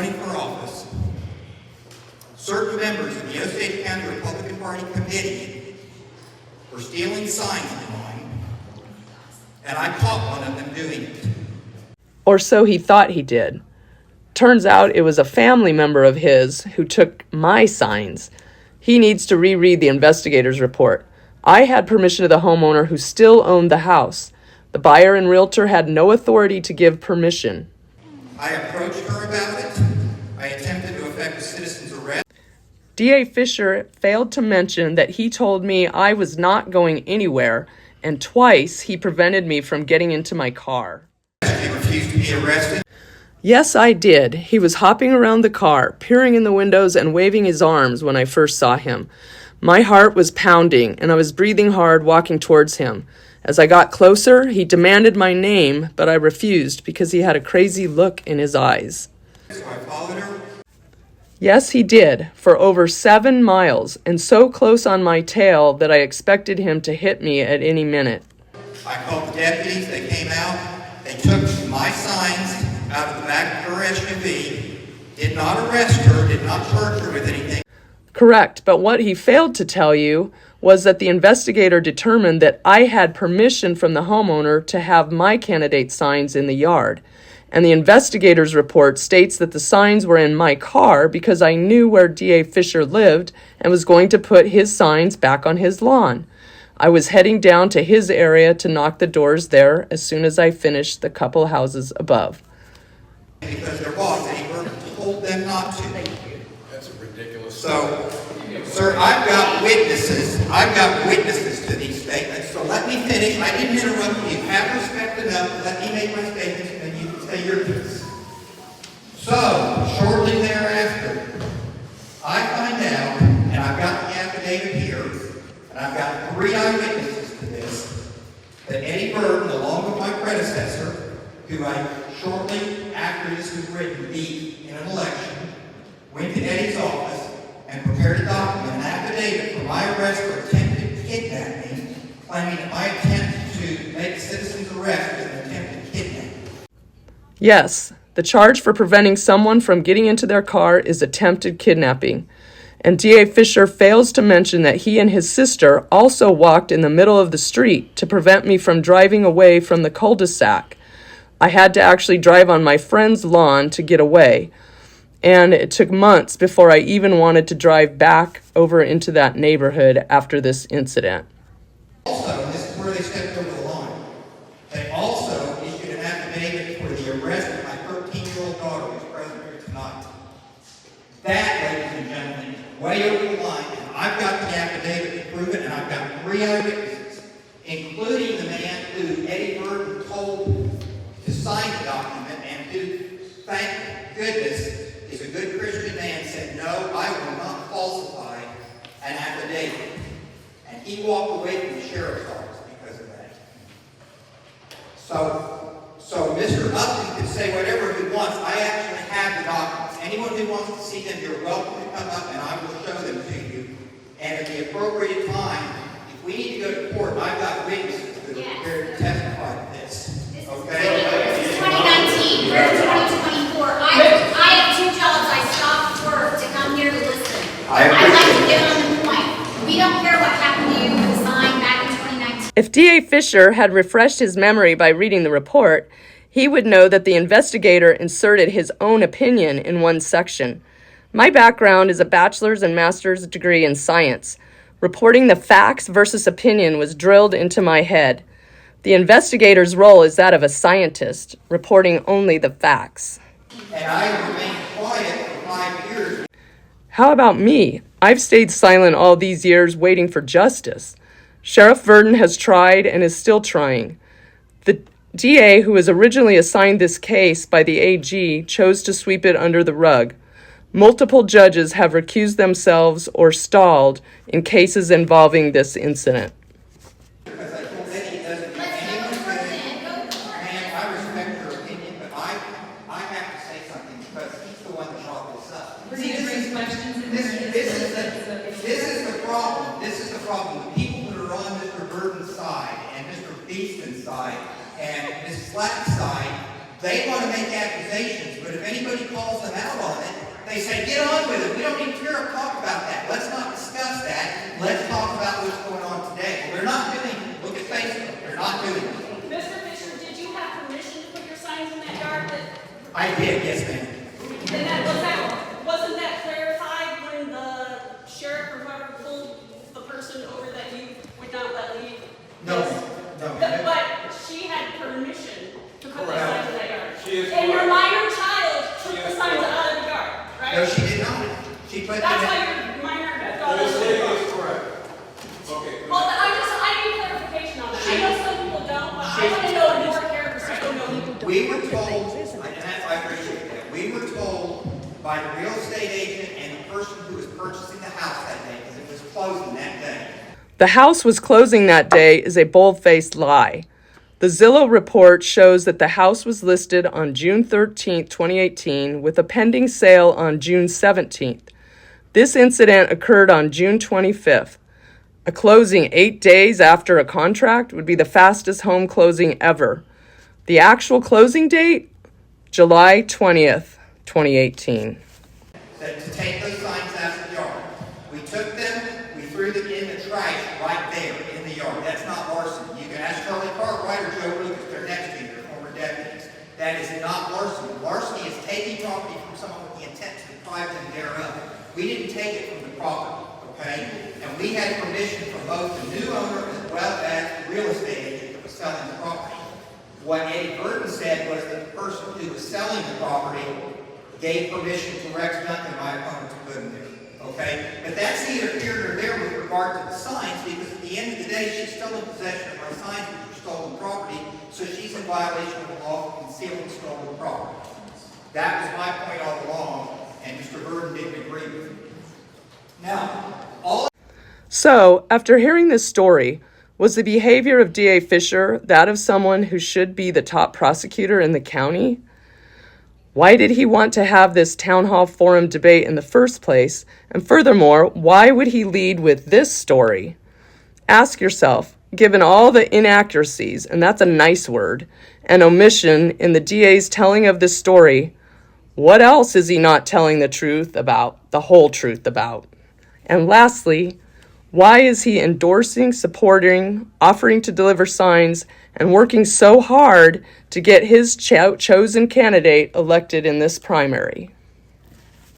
running for office, certain members of the Osage County Republican Party Committee were stealing signs of mine, and I caught one of them doing it. Or so he thought he did. Turns out it was a family member of his who took my signs. He needs to reread the investigator's report. I had permission of the homeowner who still owned the house. The buyer and realtor had no authority to give permission. I approached her about it. I attempted to effect a citizen's arrest. D.A. Fisher failed to mention that he told me I was not going anywhere, and twice he prevented me from getting into my car. He refused to be arrested. Yes, I did. He was hopping around the car, peering in the windows and waving his arms when I first saw him. My heart was pounding, and I was breathing hard walking towards him. As I got closer, he demanded my name, but I refused because he had a crazy look in his eyes. So I followed her. Yes, he did, for over 7 miles, and so close on my tail that I expected him to hit me at any minute. I called the deputies. They came out. They took my signs out of the back of her SUV, did not arrest her, did not charge her with anything. Correct, but what he failed to tell you was that the investigator determined that I had permission from the homeowner to have my candidate signs in the yard. And the investigator's report states that the signs were in my car because I knew where D.A. Fisher lived and was going to put his signs back on his lawn. I was heading down to his area to knock the doors there as soon as I finished the couple houses above. Because their boss, Eddie Burton, told them not to. That's a ridiculous. So, sir, I've got witnesses. I've got witnesses to these statements. So let me finish. I didn't interrupt you. Have respect enough to let me make my statements, and then you can say your piece. So, shortly thereafter, I find out, and I've got the affidavit here, and I've got 3 eyewitnesses to this, that Eddie Burton, along with my predecessor, who I shortly after this was written, beat in an election, went to Eddie's office and prepared a document, an affidavit for my arrest for attempted kidnapping, claiming that my attempt to make a citizen's arrest was an attempted kidnapping. Yes, the charge for preventing someone from getting into their car is attempted kidnapping. And D.A. Fisher fails to mention that he and his sister also walked in the middle of the street to prevent me from driving away from the cul-de-sac. I had to actually drive on my friend's lawn to get away, and it took months before I even wanted to drive back over into that neighborhood after this incident. Also, and this is where they stepped over the line, they also issued an affidavit for the arrest of my 13-year-old daughter who's present here tonight. That, ladies and gentlemen, is way over the line, and I've got the affidavit to prove it, and I've got 3 eyewitnesses, including the man who Eddie Burton told to sign the document, and who, thank goodness, is a good Christian man, said, no, I will not falsify an affidavit. And he walked away from the sheriff's office because of that. So Mr. Upton can say whatever he wants. I actually have the documents. Anyone who wants to see them, you're welcome to come up, and I will show them to you. And at the appropriate time, if we need to go to court, I've got witnesses that are prepared to testify to this. Okay? This is 2019. We're in 2024. I have 2 jobs. I stopped work to come here to listen. I'd like to get on the point. We don't care what happened to you with the sign back in 2019. If D.A. Fisher had refreshed his memory by reading the report, he would know that the investigator inserted his own opinion in one section. My background is a bachelor's and master's degree in science. Reporting the facts versus opinion was drilled into my head. The investigator's role is that of a scientist, reporting only the facts. And I remained quiet for 5 years. How about me? I've stayed silent all these years waiting for justice. Sheriff Verdon has tried and is still trying. The DA, who was originally assigned this case by the AG, chose to sweep it under the rug. Multiple judges have recused themselves or stalled in cases involving this incident. Because I told Eddie it doesn't do anyone good. And I respect her opinion, but I have to say something because he's the one that brought this up. Was he asking questions? This is the problem. This is the problem. The people that are on Mr. Verdon's side and Mr. Beeston's side and Ms. Flatt's side, they want to make accusations, but if anybody calls them out on They say, get on with it. We don't need to talk about that. Let's not discuss that. Let's talk about what's going on today. Well, they're not doing it. Look at Facebook. They're not doing it. Mr. Fisher, did you have permission to put your signs in that yard? I did, yes, ma'am. And wasn't that clarified when the sheriff or whoever pulled the person over that you would not let leave? No, But she had permission to put the signs in that yard. And your correct. minor child took the signs out of the yard, right? No, she did not. She put That's them why in. your minor The daughter. mistake is correct. Okay. Well, I need clarification on that. I know some people don't, but I want to know more characters so don't know. We were told, I appreciate that, we were told by the real estate agent and the person who was purchasing the house that day, because it was closing that day. The house was closing that day is a bold-faced lie. The Zillow report shows that the house was listed on June 13, 2018, with a pending sale on June 17th. This incident occurred on June 25th. A closing 8 days after a contract would be the fastest home closing ever. The actual closing date? July 20th, 2018. To take those signs out of the yard. We took them, we threw them in the trash right there in the yard. That's not larceny. You can ask Charlie Cartwright or Joe Lucas, they're next to you, they're former deputies. That is not larceny. Larceny is taking property from someone with the intent to deprive them thereof. We didn't take it from the property, okay? And we had permission from both the new owner as well as the real estate agent that was selling the property. What Eddie Burton said was that the person who was selling the property gave permission to Rex Duncan, my opponent, to put them there, okay? But that's neither here nor there with regard to the signs, because at the end of the day, she's still in possession of my signs, which are stolen property, so she's in violation of the law for concealing stolen property. That was my point all along, and Mr. Burton didn't agree with me. Now, So, after hearing this story, was the behavior of D.A. Fisher that of someone who should be the top prosecutor in the county? Why did he want to have this town hall forum debate in the first place? And furthermore, why would he lead with this story? Ask yourself, given all the inaccuracies, and that's a nice word, and omission in the DA's telling of this story, what else is he not telling the truth about, the whole truth about? And lastly, why is he endorsing, supporting, offering to deliver signs, and working so hard to get his chosen candidate elected in this primary?